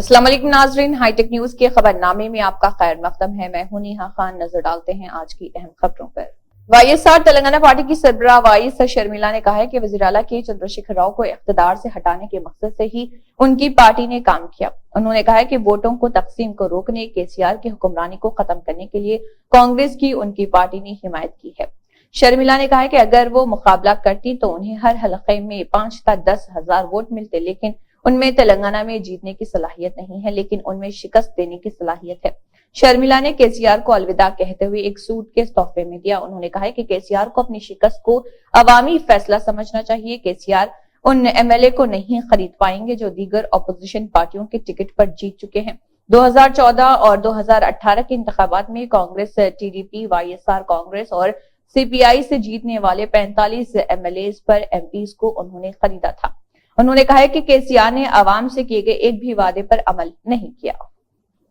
अस्सलाम वालेकुम नाजरीन, हाईटेक न्यूज के खबरनामे में आपका खैर मकदम है। मैं हूं नेहा खान। नजर डालते हैं आज की अहम खबरों पर। वाईएसआर तेलंगाना पार्टी की सरबराह वाईएस शर्मिला ने कहा है कि वज़ीर-ए-आला के चंद्रशेखर राव को इख्तिदार से हटाने के मकसद से ही उनकी पार्टी ने काम किया। उन्होंने कहा है कि वोटों को तकसीम को रोकने, केसीआर की हुक्मरानी को खत्म करने के लिए कांग्रेस की उनकी पार्टी ने हिमायत की है। शर्मिला ने कहा है कि अगर वो मुकाबला करती तो उन्हें हर हलके में 5 या 10 हजार वोट मिलते, लेकिन उनमें तेलंगाना में जीतने की सलाहियत नहीं है, लेकिन उनमें शिकस्त देने की सलाहियत है। शर्मिला ने केसीआर को अलविदा कहते हुए एक सूटकेस तोहफे में दिया। उन्होंने कहा है कि केसीआर को अपनी शिकस्त को अवामी फैसला समझना चाहिए। केसीआर उन एमएलए को नहीं खरीद पाएंगे जो दीगर अपोजिशन पार्टियों के टिकट पर जीत चुके हैं। 2014 और 2018 के इंतखाबात में कांग्रेस, टीडीपी, वाईएसआर कांग्रेस और सीपीआई से जीतने वाले 45 एमएलए पर एमपीज को उन्होंने खरीदा था। उन्होंने कहा है कि केसीआर ने आवाम से किए गए एक भी वादे पर अमल नहीं किया।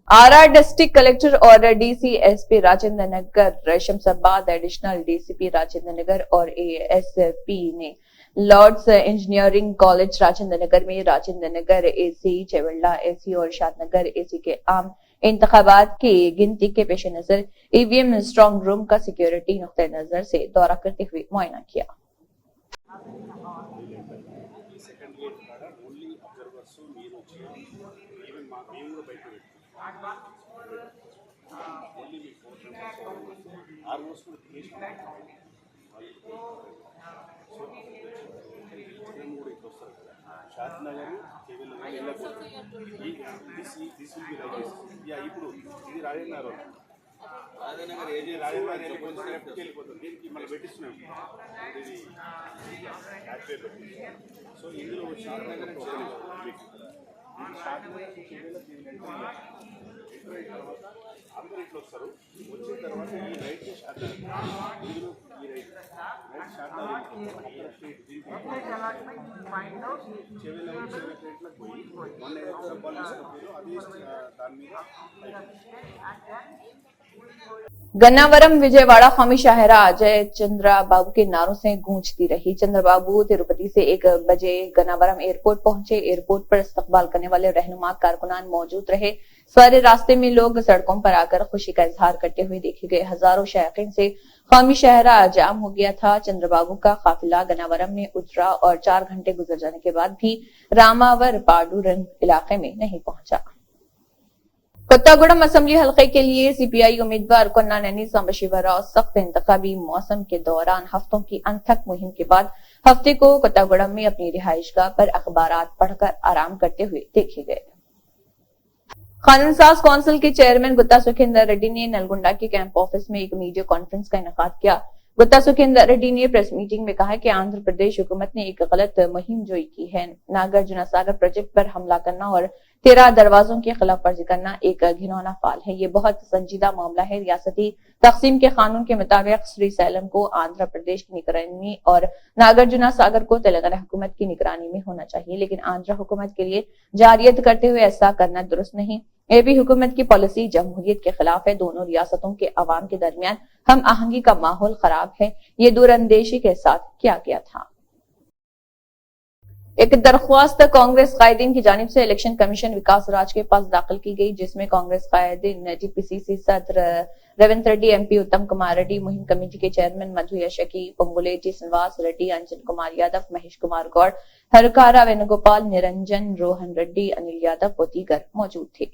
आरआर डिस्ट्रिक्ट कलेक्टर और DC SP Rajendra Nagar, Shamshabad additional DCP Rajendra Nagar और एएसपी ने Lord's engineering college Rajendra Nagar में राजेंद्र नगर एसी, चेवल्ला एसी और शादनगर एसी के आम इंतखाबात की गिनती के पेश नजर ईवीएम स्ट्रांग रूम का सिक्योरिटी नुक्ते नजर से दौरा करते हुए मुआयना किया। गन्नावरम विजयवाड़ा कौमी शाहराह अजय चंद्रबाबू के नारों से गूंजती रही। चंद्रबाबू तिरुपति से 1 बजे गन्नावरम एयरपोर्ट पहुंचे। एयरपोर्ट पर इस्तकबाल करने वाले रहनुमा कारकुनान मौजूद रहे। सारे रास्ते में लोग सड़कों पर आकर खुशी का इजहार करते हुए देखे गए। हजारों शायकीन से कौमी शाहराह जाम हो गया था। चंद्रबाबू का काफिला गन्नावरम में उतरा और 4 घंटे गुजर जाने के बाद भी रामावर पाडूरंग इलाके में नहीं पहुंचा। कोत्तागुड़म असेंबली हलके के लिए सीपीआई उम्मीदवार कोन्नानेनी सांबशिवराव सख्त इंतखाबी मौसम के दौरान हफ्तों की अनथक मुहिम के बाद हफ्ते को कोत्तागुड़म में अपनी रिहाइशगाह पर अखबारात पढ़कर आराम करते हुए देखे गए। कानून साज काउंसिल के चेयरमैन गुत्ता सुखेंदर रेड्डी ने नलगुंडा के कैंप ऑफिस में एक मीडिया कॉन्फ्रेंस का इनेकाद किया। गुत्ता सुखेंदर रेड्डी ने प्रेस मीटिंग में कहा कि आंध्र प्रदेश हुकूमत ने एक गलत मुहिम जोई की है। नागार्जुना सागर प्रोजेक्ट पर हमला करना और 13 दरवाजों की खिलाफ वर्जी करना एक घिनौना फाल है। ये बहुत संजीदा मामला है। रियासती तकसीम के कानून के मुताबिक श्रीसैलम को आंध्र प्रदेश की निगरानी और नागार्जुना सागर को तेलंगाना हुकूमत की निगरानी में होना चाहिए, लेकिन आंध्र हुकूमत के लिए जारियत करते हुए ऐसा करना दुरुस्त नहीं। एपी हुकूमत की पॉलिसी जमहूरियत के खिलाफ है। दोनों रियासतों के अवाम के दरमियान हम आहंगी का माहौल खराब है। ये दूरअंदेशी के साथ किया गया था। एक दरख्वास्त कांग्रेस कायदीन की जानिब से इलेक्शन कमीशन विकास राज के पास दाखिल की गई, जिसमें कांग्रेस कायदीन टीपीसीसी सदर रेवंत रेड्डी, एमपी उत्तम कुमार रेड्डी, मुहिम कमेटी के चेयरमैन मधु यशकी, पोंगुलेटी श्रीनिवास रेड्डी, अंजन कुमार यादव, महेश कुमार गौड़, हरकारा वेणुगोपाल, निरंजन रोहन रेड्डी, अनिल यादव और दीगर मौजूद थे।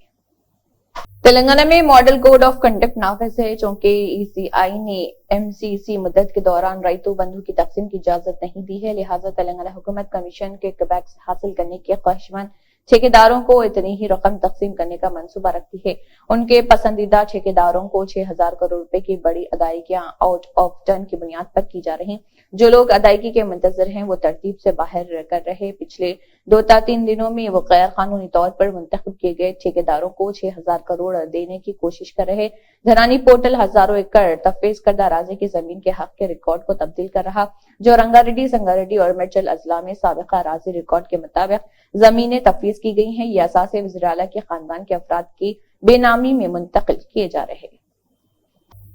तेलंगाना में मॉडल कोड ऑफ कंडक्ट नाफिज है। चूंकि ईसीआई ने एमसीसी मुद्दत के दौरान राइतो बंधु की तकसीम की इजाजत नहीं दी है, लिहाजा तेलंगाना हुकूमत कमीशन के किकबैक्स हासिल करने के ख्वाहिशमंद ठेकेदारों को इतनी ही रकम तकसीम करने का मंसूबा रखती है। उनके पसंदीदा ठेकेदारों को 6000 करोड़ रुपए की बड़ी अदायगियां आउट ऑफ टर्न की बुनियाद पर की जा रही। जो लोग अदायगी के मुंतजर हैं वो तरतीब से बाहर कर रहे। पिछले 2 या 3 दिनों में वो गैर कानूनी तौर पर मुंतखब किए गए ठेकेदारों को 6000 करोड़ देने की कोशिश कर रहे। धरानी पोर्टल हजारों एकड़ तफवीज करदा अराजी की जमीन के हक के रिकॉर्ड को तब्दील कर रहा, जो रंगारेड्डी, संगारेड्डी और मिर्चल अजला में साबिका अराजी रिकॉर्ड के मुताबिक जमीनें तफवीज की गई हैं। ये असासे वज़ीर-ए-आला के खानदान के अफराद की बेनामी में मुंतकिल किए जा रहे।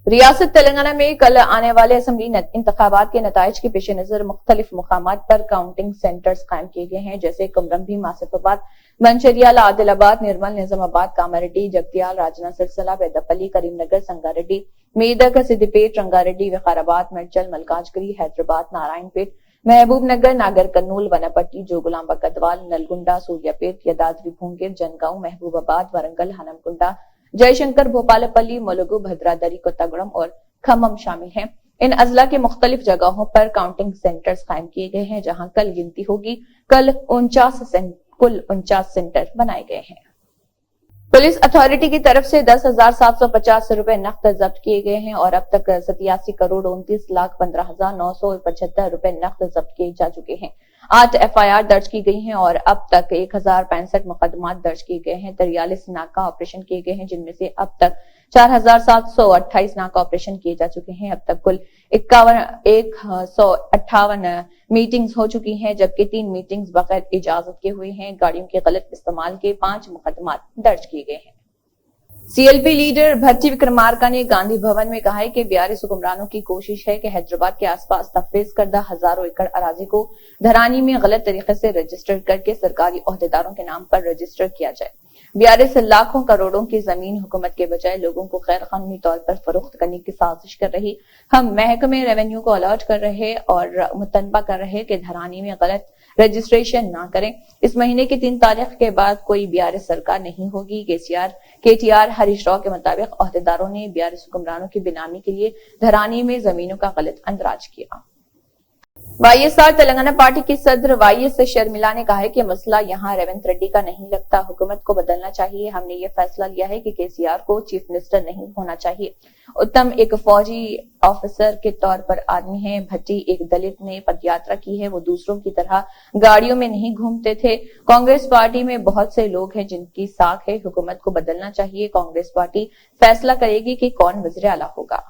रियासत तेलंगाना में कल आने वाले असेंबली इंतखाबात के नताइज के पेश नजर मुख्तलिफ मुकामात पर काउंटिंग सेंटर्स कायम किए गए हैं, जैसे कमरंभी, आसिफाबाद, मंचरियाल, आदिलाबाद, निर्मल, निजामाबाद, कामारेड्डी, जगतियाल, राजना, सिलसिला, बेदपल्ली, करीमनगर, संगारेड्डी, मेदक, सिद्दीपेट, रंगारेड्डी, विकाराबाद, मेडचल, मलकाजगिरी, हैदराबाद, नारायणपेट, महबूबनगर, नागर कर्नूल, वनपट्टी, जोगुलांबा, गदवाल, नलगुंडा, सूर्यापेट, यदाद्री भूंगिर, जनगांव, महबूबाबाद, वरंगल, हनमकुंडा, जयशंकर, भोपालपल्ली, मुलुगु, भद्रादरी, कोत्तागुड़म और खम्मम शामिल हैं। इन अजला के मुख्तलिफ जगहों पर काउंटिंग सेंटर्स कायम किए गए हैं, जहां कल गिनती होगी। कुल 49 सेंटर बनाए गए हैं। पुलिस अथॉरिटी की तरफ से 10,750 रुपए नकद जब्त किए गए हैं और अब तक 87 करोड़ 29,15,975 रुपए नकद जब्त किए जा चुके हैं। 8 FIR दर्ज की गई हैं और अब तक 1065 मुकदमात दर्ज किए गए हैं। 43 नाका ऑपरेशन किए गए हैं, जिनमें से अब तक 4,728 नाका ऑपरेशन किए जा चुके हैं। अब तक कुल 158 मीटिंग्स हो चुकी हैं, जबकि 3 मीटिंग्स बगैर इजाजत के हुए हैं। गाड़ियों के गलत इस्तेमाल के 5 मुकदमात दर्ज किए गए हैं। CLP लीडर भट्टी विक्रमार्का ने गांधी भवन में कहा है कि बीआरएस हुक्मरानों की कोशिश है कि हैदराबाद के आसपास तफवीज करदा हजारों एकड़ अराजी को धरानी में गलत तरीके से रजिस्टर करके सरकारी ओहदेदारों के नाम पर रजिस्टर किया जाए। बीआरएस लाखों करोड़ों की जमीन हुकूमत के बजाय लोगों को गैर कानूनी तौर पर फरोख्त करने की साजिश कर रही। हम महकमे रेवेन्यू को अलर्ट कर रहे और मुतनबा कर रहे कि धरानी में गलत रजिस्ट्रेशन ना करें। इस महीने की 3 तारीख के बाद कोई बीआरएस सरकार नहीं होगी। KTR हरीश राव के मुताबिक ओहदेदारों ने बीआरएस हुक्मरानों की बेनामी के लिए धरानी में जमीनों का गलत अंदराज किया। YSR तेलंगाना पार्टी की सदर YS शर्मिला ने कहा है कि मसला यहां रेवंत रेड्डी का नहीं लगता, हुकूमत को बदलना चाहिए। हमने ये फैसला लिया है कि KCR को चीफ मिनिस्टर नहीं होना चाहिए। उत्तम एक फौजी ऑफिसर के तौर पर आदमी है। भट्टी एक दलित ने पदयात्रा की है, वो दूसरों की तरह गाड़ियों में नहीं घूमते थे। कांग्रेस पार्टी में बहुत से लोग हैं जिनकी साख है। हुकूमत को बदलना चाहिए। कांग्रेस पार्टी फैसला करेगी कि कौन वज़ीर आला होगा।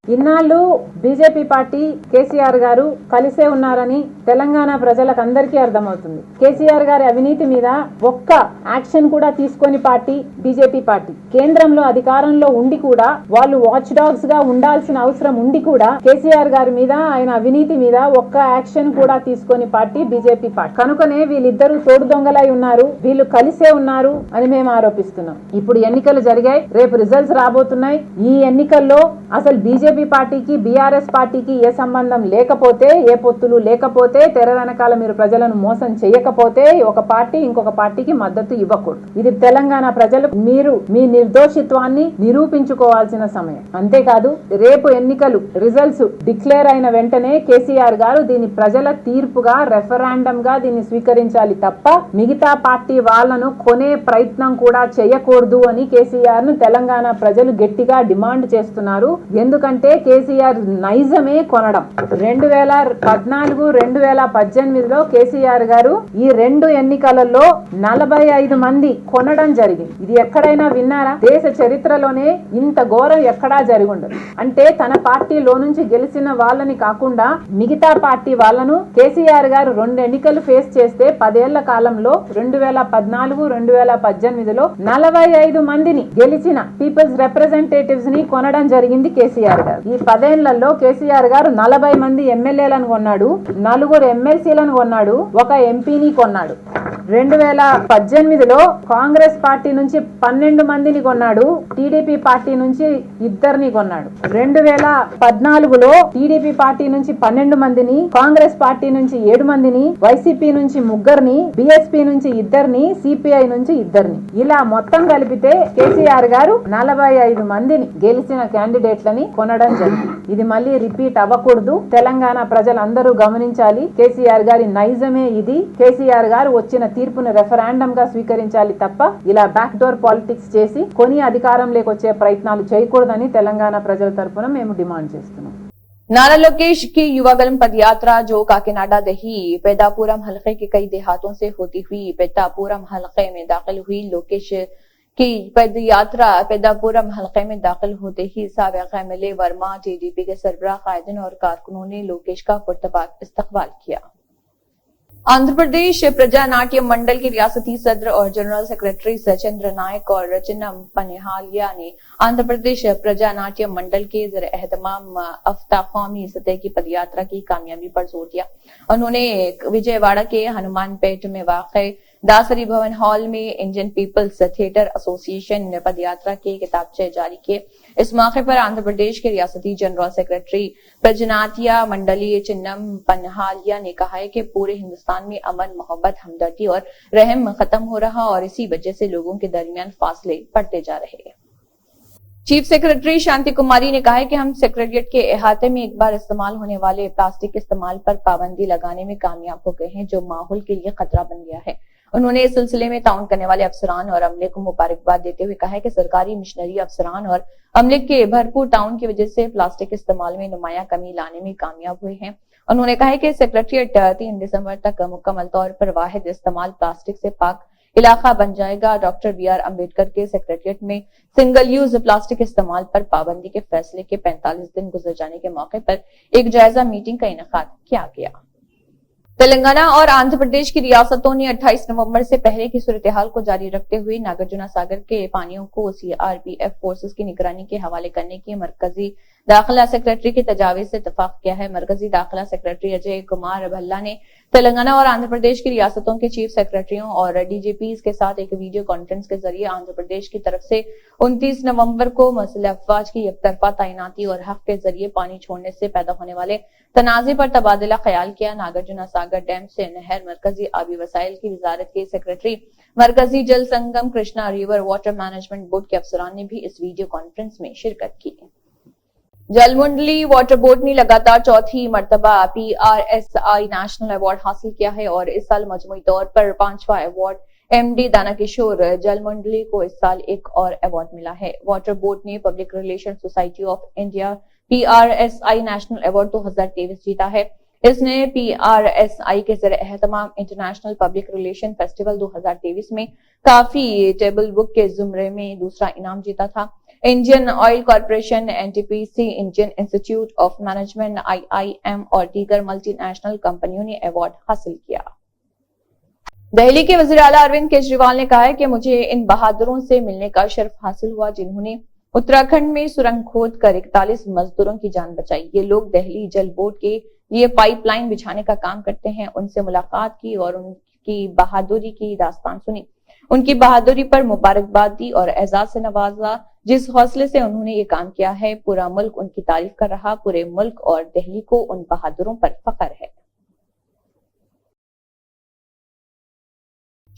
ఇన్నాళ్ళు బీజేపీ పార్టీ కేసీఆర్ గారు కలిసే ఉన్నారని తెలంగాణ ప్రజలకందరికీ అర్థమవుతుంది. కేసీఆర్ గారి అవినీతి మీద ఒక్క యాక్షన్ కూడా తీసుకొని పార్టీ బీజేపీ పార్టీ కేంద్రంలో అధికారంలో ఉండి కూడా వాళ్ళు వాచ్ డాగ్స్ గా ఉండాల్సిన అవసరం ఉండి కూడా కేసీఆర్ గారి మీద ఆయన అవినీతి మీద ఒక్క యాక్షన్ కూడా తీసుకొని పార్టీ బీజేపీ పార్టీ కనుకనే వీళ్ళిద్దరూ తోడు దొంగలై ఉన్నారు, వీళ్ళు కలిసే ఉన్నారు అని మేము ఆరోపిస్తున్నాం. ఇప్పుడు ఎన్నికలు జరిగాయి, రేపు రిజల్ట్స్ రాబోతున్నాయి. ఈ ఎన్నికల్లో అసలు బీజేపీ పార్టీకి బీఆర్ఎస్ పార్టీకి ఏ సంబంధం లేకపోతే, ఏ పొత్తులు లేకపోతే, తెర వెనకాల మీరు ప్రజలను మోసం చేయకపోతే ఒక పార్టీ ఇంకొక పార్టీకి మద్దతు ఇవ్వకూడదు. ఇది తెలంగాణ ప్రజలకు మీరు మీ నిర్దోషిత్వాన్ని నిరూపించుకోవాల్సిన సమయం. అంతేకాదు రేపు ఎన్నికలు రిజల్ట్స్ డిక్లేర్ అయిన వెంటనే కేసీఆర్ గారు దీని ప్రజల తీర్పుగా రెఫరాండం గా దీన్ని స్వీకరించాలి తప్ప మిగతా పార్టీ వాళ్లను కొనే ప్రయత్నం కూడా చేయకూడదు అని కేసీఆర్ ను తెలంగాణ ప్రజలు గట్టిగా డిమాండ్ చేస్తున్నారు. ఎందుకంటే కేసీఆర్ నైజమే కొనడం. 2014, 2018లో కేసీఆర్ గారు ఈ 2 ఎన్నికలలో 45 మంది కొనడం జరిగింది. ఇది ఎక్కడైనా విన్నారా? దేశ చరిత్రలోనే ఇంత ఘోరం ఎక్కడా జరిగి ఉండదు. అంటే తన పార్టీలో నుంచి గెలిచిన వాళ్ళని కాకుండా మిగతా పార్టీ వాళ్ళను కేసీఆర్ గారు 2 ఎన్నికలు ఫేస్ చేస్తే 10 ఏళ్ల కాలంలో 2014, 2018లో 45 మందిని గెలిచిన పీపుల్స్ రిప్రజెంటేటివ్స్ ని కొనడం జరిగింది కేసీఆర్ గారు. ఈ 10 ఏళ్లలో కేసీఆర్ గారు 40 మంది ఎమ్మెల్యేలను కొన్నాడు, 4 ఎమ్మెల్సీలను కొన్నాడు, 1 ఎంపీని కొన్నాడు. 2018లో కాంగ్రెస్ పార్టీ నుంచి 12 మందిని కొన్నాడు, టీడీపీ పార్టీ నుంచి 2 కొన్నాడు. 2014లో టీడీపీ పార్టీ నుంచి 12 మందిని, కాంగ్రెస్ పార్టీ నుంచి 7 మందిని, వైసీపీ నుంచి 3 బీఎస్పీ నుంచి 2, సిపిఐ నుంచి 2. ఇలా మొత్తం కలిపితే కేసీఆర్ గారు 45 మందిని గెలిచిన క్యాండిడేట్లని కొనడం జరిగింది. ఇది మళ్ళీ రిపీట్ అవ్వకూడదు. తెలంగాణ ప్రజలందరూ గమనించాలి. కేసీఆర్ గారి నైజమే ఇది. కేసీఆర్ గారు వచ్చిన తీర్పును రెఫరాండం గా స్వీకరించాలి తప్ప ఇలా బ్యాక్ డోర్ పాలిటిక్స్ చేసి కొని అధికారంలోకి వచ్చే ప్రయత్నాలు చేయకూడదని తెలంగాణ ప్రజల తరపున మేము డిమాండ్ చేస్తున్నాం. नाना लोकेश की युवा गलम पदयात्रा जो काकीनाडा दही पेदापुरम हलके के कई देहातों से होती हुई पेदापुरम हलके में दाखिल हुई। लोकेश की पदयात्रा पेदापुरम हलके में दाखिल होते ही साबिक़ MLA वर्मा, TDP के सरबराह, कायदीन और कारकुनों ने लोकेश का पुरतबाक इस्तकबाल किया। आंध्र प्रदेश प्रजा नाट्य मंडल के रियासती सदर और जनरल सेक्रेटरी सचेंद्र नायक और चिन्नम पनिहालिया ने आंध्र प्रदेश प्रजा नाट्य मंडल के ज़र एहतमाम हफ्ता कौमी सतह की पदयात्रा की कामयाबी पर जोर दिया। उन्होंने विजयवाड़ा के हनुमानपेट में वाक़ दासरी भवन हॉल में इंडियन पीपल्स थिएटर एसोसिएशन ने पदयात्रा के किताबचे जारी किए। इस मौके पर आंध्र प्रदेश के रियासती जनरल सेक्रेटरी प्रजनातिया मंडलीय चिन्नम पनहालिया ने कहा है कि पूरे हिंदुस्तान में अमन, मोहब्बत, हमदर्दी और रहम खत्म हो रहा और इसी वजह से लोगों के दरमियान फासले बढ़ते जा रहे हैं। चीफ सेक्रेटरी शांति कुमारी ने कहा है कि हम सेक्रेटरिएट के अहाते में एक बार इस्तेमाल होने वाले प्लास्टिक इस्तेमाल पर पाबंदी लगाने में कामयाब हो गए हैं, जो माहौल के लिए खतरा बन गया है। उन्होंने इस सिलसिले में ताउन करने वाले अफसरान और अमले को मुबारकबाद देते हुए कहा है कि सरकारी मिशनरी अफसरान और अमले के भरपूर ताउन की वजह से प्लास्टिक इस्तेमाल में नुमाया कमी लाने में कामयाब हुए हैं। उन्होंने कहा है कि सेक्रेटरिएट 3 दिसंबर तक मुकम्मल तौर पर वाहिद इस्तेमाल प्लास्टिक से पाक इलाका बन जाएगा। डॉक्टर BR अम्बेडकर के सेक्रेटरिएट में सिंगल यूज प्लास्टिक इस्तेमाल पर पाबंदी के फैसले के 45 दिन गुजर जाने के मौके पर एक जायजा मीटिंग का इनेकाद किया गया। तेलंगाना और आंध्र प्रदेश की रियासतों ने 28 नवंबर से पहले की सूरत-ए-हाल को जारी रखते हुए नागार्जुना सागर के पानियों को CRPF फोर्सेस की निगरानी के हवाले करने की मरकजी दाखिला सेक्रेटरी की तजावीज से इत्तफाक किया है। मरकजी दाखिला सेक्रेटरी अजय कुमार भल्ला ने तेलंगाना और आंध्र प्रदेश की रियासतों के चीफ सेक्रेटरियों और DGPs के साथ एक वीडियो कॉन्फ्रेंस के जरिए आंध्र प्रदेश की तरफ से 29 नवंबर को मसले अफवाज की एकतरफा तैनाती और हक के जरिए पानी छोड़ने से पैदा होने वाले तनाजे पर तबादला ख्याल किया। नागार्जुना सागर डैम से नहर मरकजी आबी वसाइल की वजारत के सेक्रेटरी, मरकजी जल संगम, Krishna river water management board के अफसरान ने भी इस वीडियो कॉन्फ्रेंस में शिरकत की। जलमंडली वाटर बोर्ड ने लगातार चौथी मर्तबा PRSI नेशनल अवार्ड हासिल किया है और इस साल मजमूई तौर पर 5वां अवार्ड MD दानाकिशोर जलमंडली को इस साल एक और अवार्ड मिला है। वाटर बोर्ड ने public relation society of India PRSI national award 2023 जीता है। इसने PRSI के ज़रिए एहतमाम इंटरनेशनल पब्लिक रिलेशन फेस्टिवल 2023 में काफी टेबल बुक के जुमरे में दूसरा इनाम जीता था। Indian oil corporation, NTPC, Indian institute of management, IIM और दीगर मल्टीनेशनल कंपनियों ने अवार्ड हासिल किया। दिल्ली के वज़ीर आला अरविंद केजरीवाल ने कहा है कि मुझे इन बहादुरों से मिलने का शर्फ हासिल हुआ जिन्होंने उत्तराखंड में सुरंग खोद कर 41 मजदूरों की जान बचाई। ये लोग दिल्ली जल बोर्ड के लिए पाइपलाइन बिछाने का काम करते हैं। उनसे मुलाकात की और उनकी बहादुरी की दास्तान सुनी, उनकी बहादुरी पर मुबारकबाद दी और एजाज से नवाजा। जिस हौसले से उन्होंने ये काम किया है, पूरा मुल्क उनकी तारीफ कर रहा। पूरे मुल्क और दिल्ली को उन बहादुरों पर फख्र है।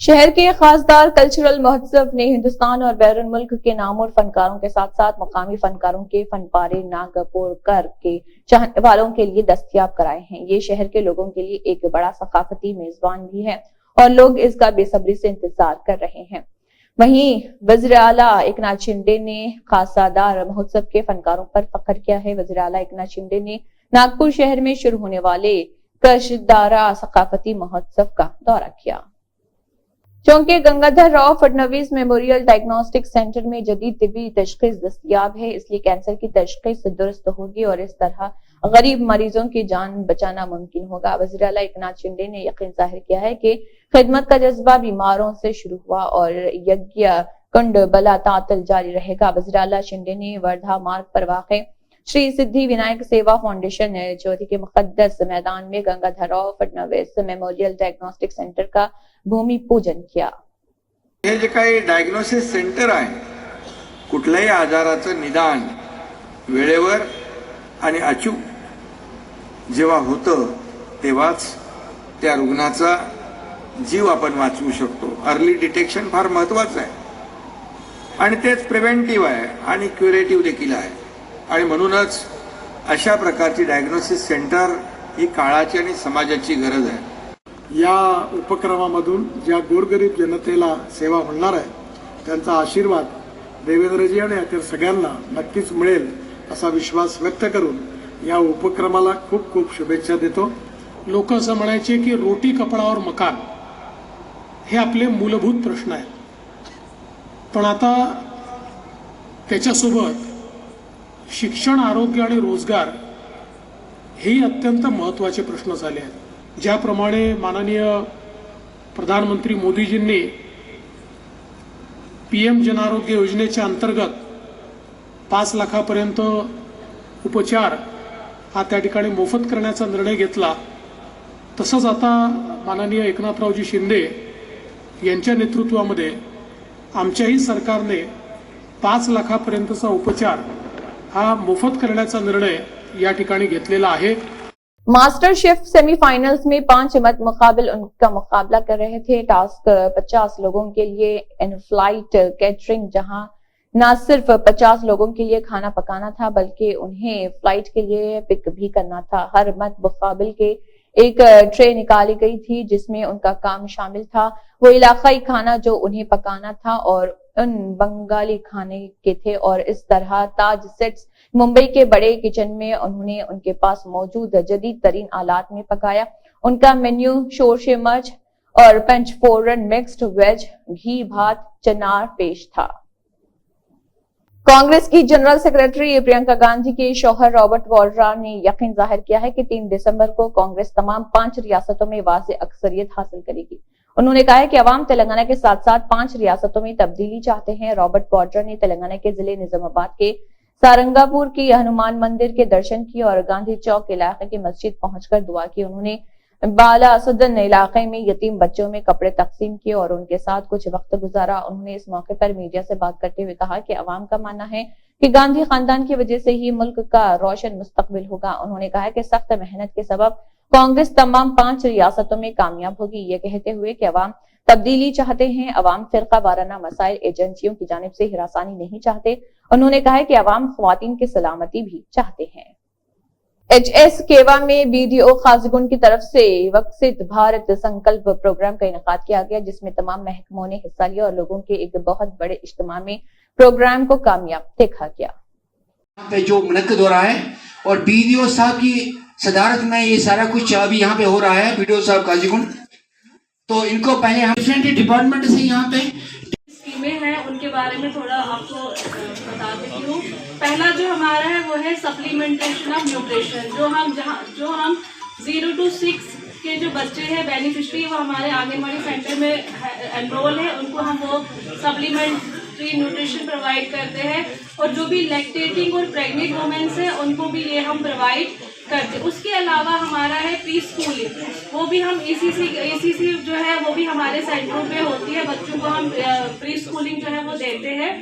शहर के खासदार कल्चरल महोत्सव ने हिंदुस्तान और बैरून मुल्क के नामवर फनकारों के साथ साथ मकामी फनकारों के फनपारे नागपुरकर के चाहने वालों के लिए दस्तयाब कराए हैं। ये शहर के लोगों के लिए एक बड़ा सकाफती मेजबान भी है और लोग इसका बेसब्री से इंतजार कर रहे हैं। वहीं वज़ीर आला एकनाथ शिंदे ने खासादार महोत्सव के फनकारों पर फख्र किया है। वज़ीर आला एकनाथ शिंदे ने नागपुर शहर में शुरू होने वाले कशदारा सकाफती महोत्सव का दौरा किया। चौंके Gangadhar Rao Fadnavis memorial diagnostic centre में जदीद तिब्बी तशखीस दस्तयाब है, इसलिए कैंसर की तशखीस दुरुस्त होगी और इस तरह गरीब मरीजों की जान बचाना मुमकिन होगा। वज़ीर आला एकनाथ शिंदे ने यकीन जाहिर किया है कि खिदमत का जज्बा बीमारों से शुरू हुआ और यज्ञ कुंड बला तातल जारी रहेगा। वज़ीर आला शिंदे ने वर्धा मार्ग पर वाक़े श्री सिद्धि विनायक सेवा फाउंडेशन ज्योति के मुकद्दस मैदान में Gangadhar Rao Fadnavis memorial diagnostic centre का भूमि पूजन किया। हे जे काही डायग्नोसिस सेंटर आहे, कुठल्याही आजाराचं निदान वेळेवर आणि अचूक जेव्हा होतं तेव्हाच त्या रुग्णाचा जीव आपण वाचवू शकतो। अर्ली डिटेक्शन फार महत्त्वाचं आहे आणि तेच प्रिव्हेंटिव्ह आहे आणि क्युरेटिव्ह देखील आहे आणि म्हणूनच अशा प्रकारची डायग्नोसिस सेंटर ही काळाची आणि समाजाची गरज आहे। या उपक्रमामधून ज्या गोरगरीब जनतेला सेवा होणार आहे त्यांचा आशीर्वाद देवेंद्रजी आणि इतर सगळ्यांना नक्कीच मिळेल असा विश्वास व्यक्त करून या उपक्रमाला खूप खूप शुभेच्छा देतो। लोक असं म्हणायचे की रोटी कपडा और मकान हे आपले मूलभूत प्रश्न आहेत, पण आता त्याच्यासोबत शिक्षण, आरोग्य आणि रोजगार हे अत्यंत महत्त्वाचे प्रश्न झाले आहेत। ज्याप्रमाणे माननीय प्रधानमंत्री मोदीजींनी PM जन आरोग्य योजनेच्या अंतर्गत 5 लाखापर्यंत उपचार हा त्या ठिकाणी मोफत करण्याचा निर्णय घेतला, तसंच आता माननीय एकनाथरावजी शिंदे यांच्या नेतृत्वामध्ये आमच्याही सरकारने 5 लाखापर्यंतचा उपचार हा मोफत करण्याचा निर्णय या ठिकाणी घेतलेला आहे। मास्टर शेफ सेमीफाइनल्स में 5 मर्द मुकाबिल उनका मुकाबला कर रहे थे। टास्क 50 लोगों के लिए इन फ्लाइट कैटरिंग, जहां न सिर्फ 50 लोगों के लिए खाना पकाना था बल्कि उन्हें फ्लाइट के लिए पिक भी करना था। हर मर्द मुकाबिल के एक ट्रे निकाली गई थी जिसमें उनका काम शामिल था। वो इलाकाई खाना जो उन्हें पकाना था और उन बंगाली खाने के थे, और इस तरह ताज सेट्स मुंबई के बड़े किचन में उन्होंने उनके पास मौजूद जदीद तरीन आलात में पकाया। उनका मेन्यू शोरशे मर्च और पंचफोरन मिक्स्ड वेज घी भात चनार पेश था। कांग्रेस की जनरल सेक्रेटरी प्रियंका गांधी के शौहर रॉबर्ट वाड्रा ने यकीन जाहिर किया है कि 3 दिसंबर को कांग्रेस तमाम 5 रियासतों में वाज़ेह अक्सरियत हासिल करेगी। उन्होंने कहा है कि अवाम तेलंगाना के साथ साथ 5 रियासतों में तब्दीली चाहते हैं। रॉबर्ट वाड्रा ने तेलंगाना के जिले निजामाबाद के सारंगापुर की हनुमान मंदिर के दर्शन किए और गांधी चौक इलाके की मस्जिद पहुंचकर दुआ की। उन्होंने बाला असदन इलाके में यतीम बच्चों में कपड़े तकसीम किए और उनके साथ कुछ वक्त गुजारा। उन्होंने इस मौके पर मीडिया से बात करते हुए कहा कि अवाम का मानना है कि गांधी खानदान की वजह से ही मुल्क का रोशन मुस्तकबिल होगा। उन्होंने कहा कि सख्त मेहनत के सबब कांग्रेस तमाम 5 रियासतों में कामयाब होगी। ये कहते हुए कि अवाम तब्दीली चाहते हैं, अवाम फिरका वाराना मसाइल एजेंसियों की जानिब से हिरासानी नहीं चाहते। उन्होंने कहा कि अवाम ख्वातीन की सलामती भी चाहते हैं। HS केवा में BDO खाजगुन की तरफ से विकसित भारत संकल्प प्रोग्राम का इनेकाद किया गया, जिसमें तमाम महकमों ने हिस्सा लिया और लोगों के एक बहुत बड़े इज्तिमा में प्रोग्राम को कामयाब देखा गया। यहाँ पे जो मुनक्किद हो रहा है और BDO साहब की सदारत में ये सारा कुछ अभी यहाँ पे हो रहा है, BDO साहब काजीगुन, तो इनको पहले हम डिफरेंट डिपार्टमेंट से यहाँ पे स्कीमें हैं उनके बारे में थोड़ा आपको बता देती हूँ। पहला जो हमारा है वो है सप्लीमेंटेशन ऑफ न्यूट्रिशन, जो हम 0 to 6 के जो बच्चे हैं बेनिफिशरी वो हमारे आंगनबाड़ी सेंटर में एनरोल है, उनको हम वो सप्लीमेंट्री न्यूट्रिशन प्रोवाइड करते हैं। और जो भी लैक्टेटिंग और प्रेग्नेंट वुमेन्स हैं उनको भी ये हम प्रोवाइड करते। उसके अलावा हमारा है प्री स्कूलिंग, वो भी हम ECC जो है वो भी हमारे सेंटरों पे होती है, बच्चों को हम प्री स्कूलिंग जो है वो देते हैं।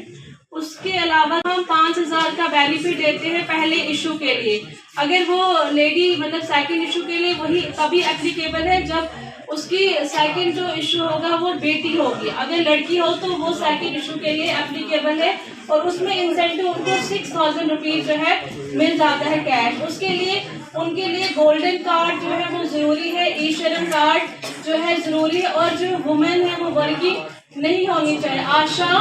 उसके अलावा हम 5000 का बेनिफिट देते हैं पहले इशू के लिए। अगर वो लेडी मतलब सेकंड इशू के लिए वही तभी एप्लीकेबल है जब उसकी सेकंड जो इशू होगा वो बेटी होगी। अगर लड़की हो तो वो सेकंड इशू के लिए एप्लीकेबल है और उसमें इंसेंटिव उनको 6000 रुपीज जो है मिल जाता है कैश। उसके लिए उनके लिए गोल्डन कार्ड जो है वो जरूरी है, ई-श्रम कार्ड जो है जरूरी है, और जो वुमेन है वो वर्किंग नहीं होनी चाहिए। आशा,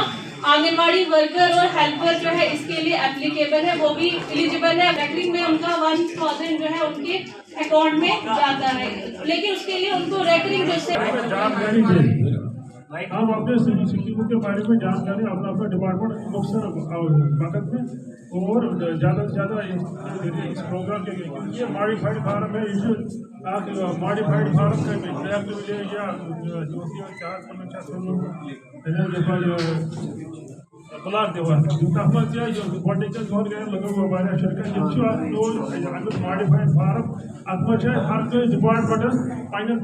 आंगनवाड़ी वर्कर और हेल्पर जो है इसके लिए एप्लीकेबल है, वो भी एलिजिबल है। रेकरिंग में उनका 1000 जो है उनके अकाउंट में जाता है, लेकिन उसके लिए उनको रेकरिंग जैसे हम अपने स्कीमों के बारे में जानकारी अपना डिपार्टमेंट मुख्तर वक्त में और ज़्यादा से ज़्यादा इस प्रोग्राम के लिए मॉडिफाइड फार्म है, इसे मॉडिफाइड फार्म का ब्लाक दिवान तथ मज गोडस दहन गए लगभग शिरकत मॉडिफाइड फार्म अत हर कई डिपार्टमेंटस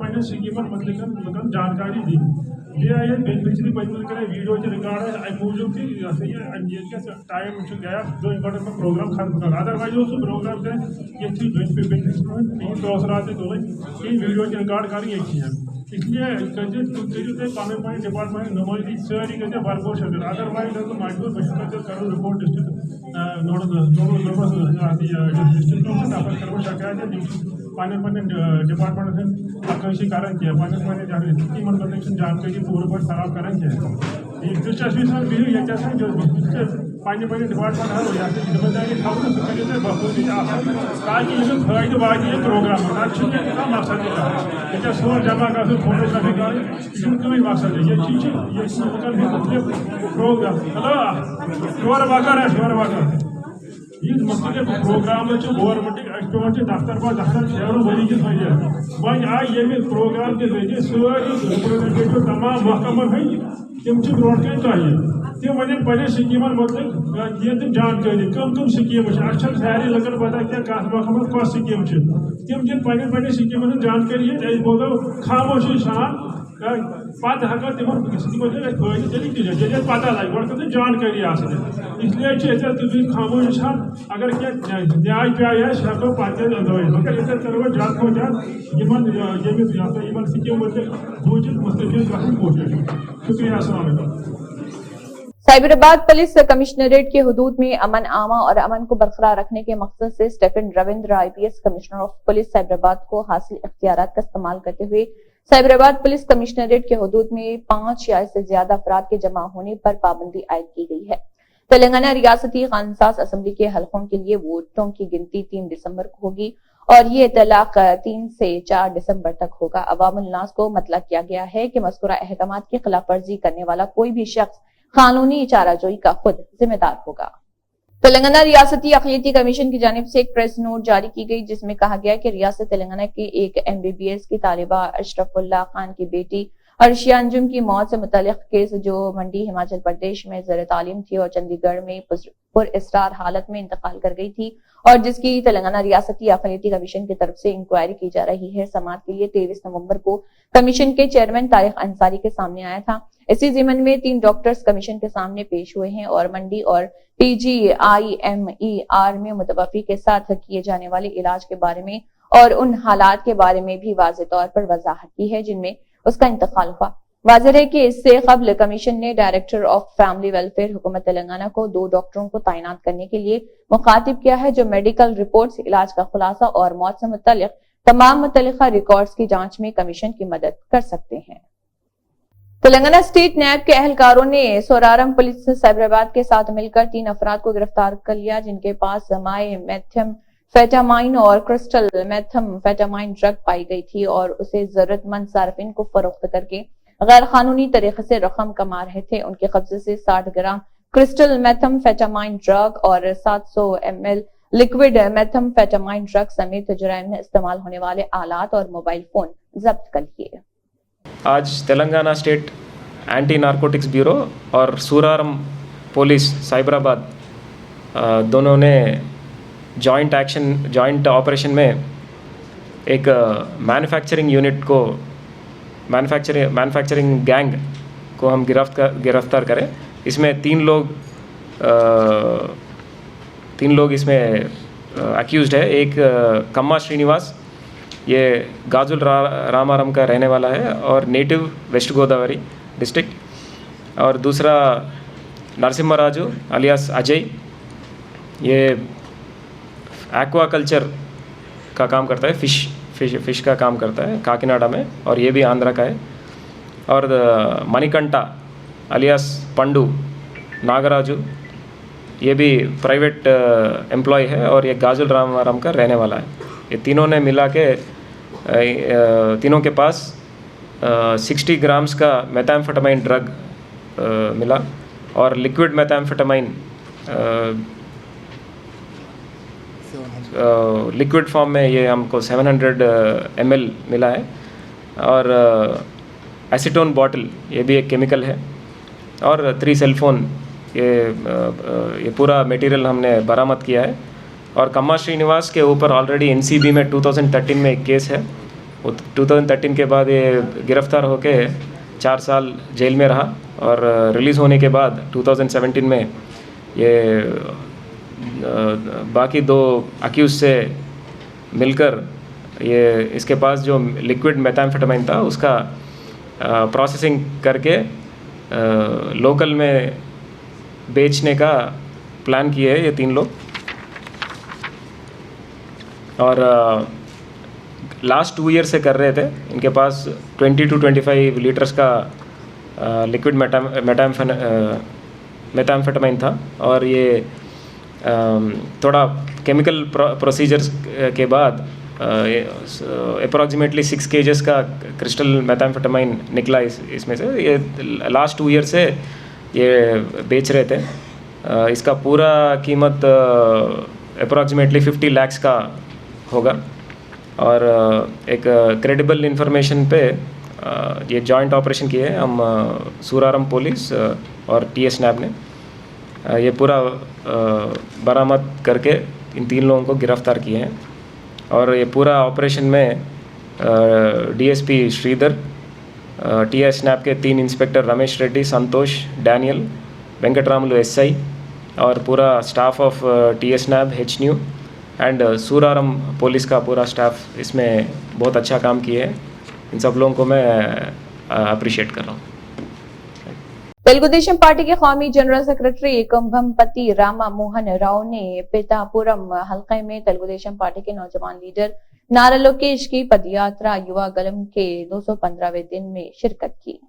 पन्न स्कीमन मुतलिक लुकन जानकारी दी। ये आए बेनिफिशरी पचम कर वीडियो रिकॉर्ड है अमे मूजूब कि टाइम गया जो इम्पोर्टेंट प्रोग्राम खत्म कर, अदरवाइज वो प्रोग्राम ये बेनिफिशरी दोसरात तुलन ये वीडियो रिकॉर्ड कर इसलिए करो पन डिपार्टमेंट नुमाइंदगी सारी गई भरपूर शिरकत। अदरवाइज मजबूर बस करो रिपोर्ट डिस्ट्रिक्ट नफर करो शिकायत पन्न डिपार्टमेंट अक्काशी करान पन्न स्कीमन मतलब जानकारी पूरे पे फराम करान दिलचस्पी सा बिहू पन्न डिपार्टमेंट हर जिम्मेदारी थवन सह बखूबी ताकि यह फायदे वात प्रोग्राम ना मकसद ये सोर जमा कर फोटोग्राफी कर मकसद ये लुकन मुख्तलिफ प्रोग्राम। हेलो शोर वकर है शोर वकर یہ مختلف پروگرام گورمنٹ پہ دفتر پہ دفتر پھیرو وری کس وريس وۄنۍ آئی ییٚمہِ پروگرام کے ذریعے سٲری رِپرٛزنٹیٹِو تمام محکمن ہٕنٛدۍ تِم چھِ برونٛٹھ کَنۍ تۄہہِ تِم ونن پنٕنٮ۪ن سکیٖمن متعلق دِیِن تِم جانکٲری کم کم سکیٖمہٕ چھِ اَسہِ چھَنہٕ سارے لُکن پتہ کینٛہہ کتھ محکمس کۄس سکیٖم چھِ تِم دِن پنٕنٮ۪ن سکیٖمن ہٕنٛز جانکٲری أسۍ بوزو خاموشی سان پتہٕ ہٮ۪کو تِمن سکیٖمو سۭتۍ فٲیدٕ تیٚلہِ تُلِتھ ییٚلہِ پتہ لگہِ گۄڈٕ گٔژھ جانکٲری آسٕنۍ اس لیے چھِ أسۍ تُہۍ خاموشی سان اگر کینٛہہ نیاے پیاے آسہِ ہٮ۪کو پتہٕ أنٛدرٲیِتھ مگر ییٚتہِ کرو أسۍ زیادٕ کھۄتہٕ زیادٕ یِمن سکیٖمو متعلق بوٗزِتھ مستفید گژھنٕچ کوٗشش شکریہ السلام علیکم. سائبرآباد پولیس کمشنریٹ کے حدود میں امن عامہ اور امن کو برقرار رکھنے کے مقصد سے Stephen Ravindra IPS commissioner of police Cyberabad کو حاصل اختیارات کا استعمال کرتے ہوئے سائبرآباد پولیس کمشنریٹ کے حدود میں 5 یا اس سے زیادہ افراد کے جمع ہونے پر پابندی عائد کی گئی ہے. تلنگانہ ریاستی قانون ساز اسمبلی کے حلقوں کے لیے ووٹوں کی گنتی 3 دسمبر کو ہوگی اور یہ اطلاق 3 سے 4 دسمبر تک ہوگا. عوام الناس کو مطلع کیا گیا ہے کہ مذکورہ احکامات کی خلاف ورزی کرنے والا کوئی بھی شخص قانونی چارہ جوئی کا خود ذمہ دار ہوگا. تلنگانہ ریاستی اقلیتی کمیشن کی جانب سے ایک پریس نوٹ جاری کی گئی جس میں کہا گیا کہ ریاست تلنگانہ کے ایک MBBS کی طالبہ اشرف اللہ خان کی بیٹی عرشیہ انجم کی موت سے متعلق کیس جو منڈی ہماچل پردیش میں زیر تعلیم تھی اور چندی گڑھ میں پر اسرار حالت میں انتقال کر گئی تھی اور جس کی تلنگانہ ریاستی اقلیتی کمیشن کی طرف سے انکوائری کی جا رہی ہے، سماعت کے لیے 23 نومبر کو کمیشن کے چیئرمین طارق انصاری کے سامنے آیا تھا. اسی ضمن میں 3 ڈاکٹرز کمیشن کے سامنے پیش ہوئے ہیں اور منڈی اور PGIMER میں متوفی کے ساتھ کیے جانے والے علاج کے بارے میں اور ان حالات کے بارے میں بھی واضح طور پر وضاحت کی ہے جن میں اس کا انتقال ہوا. واضح ہے کہ اس سے قبل کمیشن نے ڈائریکٹر آف فیملی ویلفیئر حکومت تلنگانہ کو 2 ڈاکٹروں کو تعینات کرنے کے لیے مخاطب کیا ہے جو میڈیکل رپورٹس، علاج کا خلاصہ اور موت سے متعلق تمام متعلقہ ریکارڈز کی جانچ میں کمیشن کی مدد کر سکتے ہیں. تلنگانہ اسٹیٹ نیب کے اہلکاروں نے سورارم پولیس سائبرآباد کے ساتھ مل کر 3 افراد کو گرفتار کر لیا جن کے پاس مائع میتھم فیٹامائن اور کرسٹل میتھم فیٹامائن ڈرگ پائی گئی تھی اور اسے ضرورت مند صارفین کو فروخت کر کے غیر قانونی طریقے سے رقم کما رہے تھے. ان کے قبضے سے 60 گرام کرسٹل میتھم فیٹامائن ڈرگ اور 700 ml لکوڈ میتھم فیٹامائن ڈرگ سمیت جرائم میں استعمال ہونے والے آلات اور موبائل فون ضبط کر لیے. آج Telangana state anti narcotics bureau اور سورارم پولیس سائبرآباد دونوں نے جوائنٹ آپریشن میں ایک مینوفیکچرنگ یونٹ کو مینوفیکچرنگ گینگ کو ہم گرفتار کریں. اس میں 3 لوگ اس میں اکیوزڈ ہے. ایک کما شرینیواس، یہ گاجل رامارم کا رہنے والا ہے اور نیٹو ویسٹ گوداوری ڈسٹرکٹ، اور دوسرا نرسمہ راجو الیاس اجے، یہ ایکوا کلچر کا کام کرتا ہے، فش کا کام کرتا ہے کاکیناڈا میں اور یہ بھی آندھرا کا ہے. اور منیکنٹا الیاس پنڈو ناگراجو، یہ بھی پرائیویٹ امپلائی ہے اور یہ گاجل رامارم کا رہنے والا ہے. یہ تینوں نے ملا کے تینوں کے پاس 60 گرامز کا میتھامفیٹامائن ڈرگ ملا اور لکوڈ میتھامفیٹامائن لکوڈ فارم میں یہ ہم کو 700 ml ملا ہے. اور ایسیٹون باٹل، یہ بھی ایک کیمیکل ہے، اور 3 سیل فون. یہ پورا میٹیریل ہم نے برآمد کیا ہے. اور کما شرینیواس کے اوپر آلریڈی NCB میں 2013 میں ایک کیس ہے. وہ 2013 کے بعد یہ گرفتار ہو کے 4 سال جیل میں رہا اور ریلیز ہونے کے بعد 2017 میں یہ باقی 2 اکیوز سے مل کر یہ اس کے پاس جو لکوڈ میتھامفیٹامائن تھا اس کا پروسیسنگ کر کے لوکل میں بیچنے کا پلان کیے ہیں یہ 3 لوگ. اور لاسٹ 2 ایئر سے کر رہے تھے. ان کے پاس 20 to 25 لیٹرس کا لکوڈ میتھامفیٹامائن تھا اور یہ تھوڑا کیمیکل پروسیجرز کے بعد اپروکسیمیٹلی 6 kgs کا کرسٹل میتھامفیٹامائن نکلا اس میں سے. یہ لاسٹ 2 ایئر سے یہ بیچ رہے تھے इसका पूरा कीमत अप्रॉक्सीमेटली 50 lakhs का होगा। और एक क्रेडिबल इंफॉर्मेशन पे ये जॉइंट ऑपरेशन किए हैं हम सूरारम पुलिस और TS नैब ने। ये पूरा बरामद करके इन 3 लोगों को गिरफ्तार किए हैं। और ये पूरा ऑपरेशन में DSP श्रीधर, TS नैब के 3 inspector Ramesh Reddy, Santosh, Daniel, Venkataramulu SI और पूरा स्टाफ ऑफ TS नैब HNU एंड सूरारम पुलिस का पूरा स्टाफ इसमें बहुत अच्छा काम किए हैं। इन सब लोगों को मैं अप्रिशिएट कर रहा हूँ। तेलुगुदेशम पार्टी के कौमी जनरल सेक्रेटरी कुंभमपति रामा मोहन राव ने पितापुरम हलके में तेलुगुदेशम पार्टी के नौजवान लीडर नारा लोकेश की पदयात्रा युवा गलम के 215वें दिन में शिरकत की।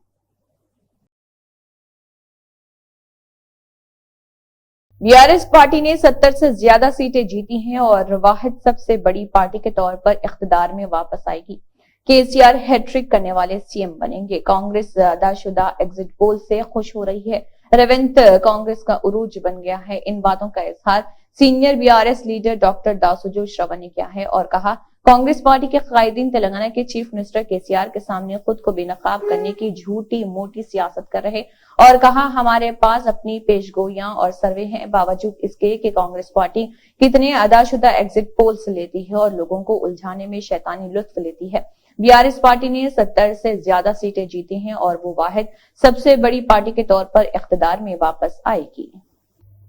बीआरएस पार्टी ने 70 से ज्यादा सीटें जीती हैं और वाहिद सबसे बड़ी पार्टी के तौर पर इख्तिदार में वापस आएगी। केसीआर हैट्रिक करने वाले सीएम बनेंगे। कांग्रेस अदाशुदा एग्जिट पोल से खुश हो रही है। रेवंत कांग्रेस का उरूज बन गया है। इन बातों का इजहार सीनियर बीआरएस लीडर डॉक्टर दासुजो श्रवण ने किया है और कहा, कांग्रेस पार्टी के कायदीन तेलंगाना के चीफ मिनिस्टर केसीआर के सामने खुद को बेनकाब करने की झूठी मोटी सियासत कर रहे और कहा, हमारे पास अपनी पेशगोइयां और सर्वे हैं, बावजूद इसके कि कांग्रेस पार्टी कितने अदाशुदा एग्जिट पोल्स लेती है और लोगों को उलझाने में शैतानी लुत्फ लेती है। बीआरएस पार्टी ने 70 से ज्यादा सीटें जीती हैं और वो वाहिद सबसे बड़ी पार्टी के तौर पर इख्तिदार में वापस आएगी।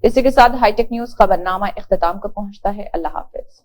इसी के साथ हाईटेक न्यूज खबरनामा इख्तिताम को पहुंचता है। अल्लाह हाफिज।